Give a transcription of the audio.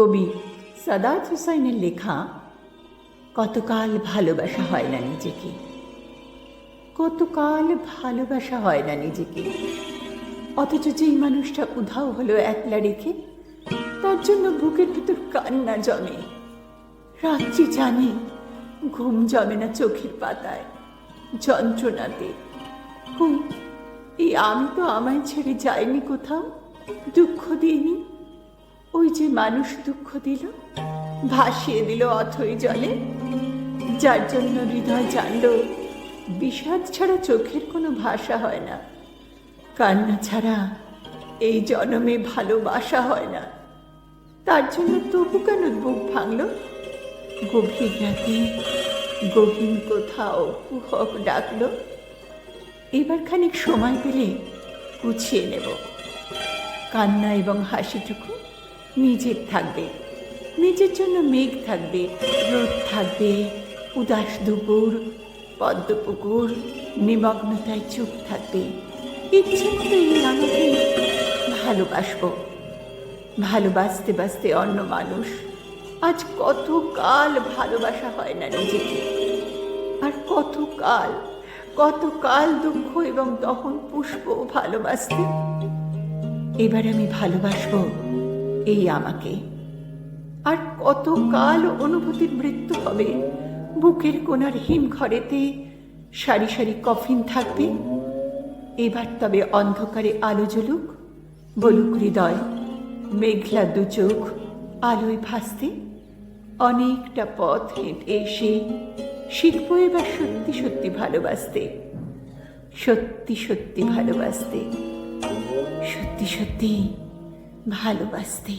কবি সাদাত হুসাইনের লেখা কতকাল ভালোবাসা হয় না নিজেকে, কতকাল ভালোবাসা হয় না নিজেকে। অথচ যেই মানুষটা উধাও হলো একলা রেখে, তার জন্য বুকের ভিতর কান্না জমে। রাত্রি জানে ঘুম জমে না চোখের পাতায়, যন্ত্রণাতে। কই, এই আমি তো আমায় ছেড়ে যাইনি কোথাও, দুঃখ দিইনি। ওই যে মানুষ দুঃখ দিল, ভাসিয়ে দিল অথই জলে, যার জন্য হৃদয় জানল বিষাদ ছাড়া চোখের কোনো ভাষা হয় না, কান্না ছাড়া এই জনমে ভালোবাসা হয় না। তার জন্য তবু কেন বুক ভাঙল? গভীর রাতে গহীন কোথাও কুহক ডাকল। এবার খানিক সময় পেলে গুছিয়ে নেব। কান্না এবং হাসিটুকু নিজের থাকবে, নিজের জন্য মেঘ থাকবে, রোদ থাকবে, উদাস দুপুর, পদ্মপুকুর নিমগ্নতায় চুপ থাকবে। ইচ্ছে মতো আমাকে ভালোবাসবো। ভালোবাসতে বাসতে অন্য মানুষ। আজ কতকাল ভালোবাসা হয় না নিজেকে, আর কতকাল কতকাল দুঃখ এবং দহন পুষ্প ভালোবাসতে। এবার আমি ভালোবাসবো এই আমাকে। আর কতকাল অনুভূতির মৃত্যু হবে। বুকের কোণার হিমঘরেতে সারি সারি কফিন থাকবে। এবার তবে অন্ধকারে আলো জ্বলুক, বলুক হৃদয়, মেঘলা দু চোখ আলোয় ভাসতে। অনেকটা পথ হেঁটে এসে শিখবো এবার সত্যি সত্যি ভালোবাসতে, সত্যি সত্যি ভালোবাসতে, সত্যি সত্যি ভালোবাসতে।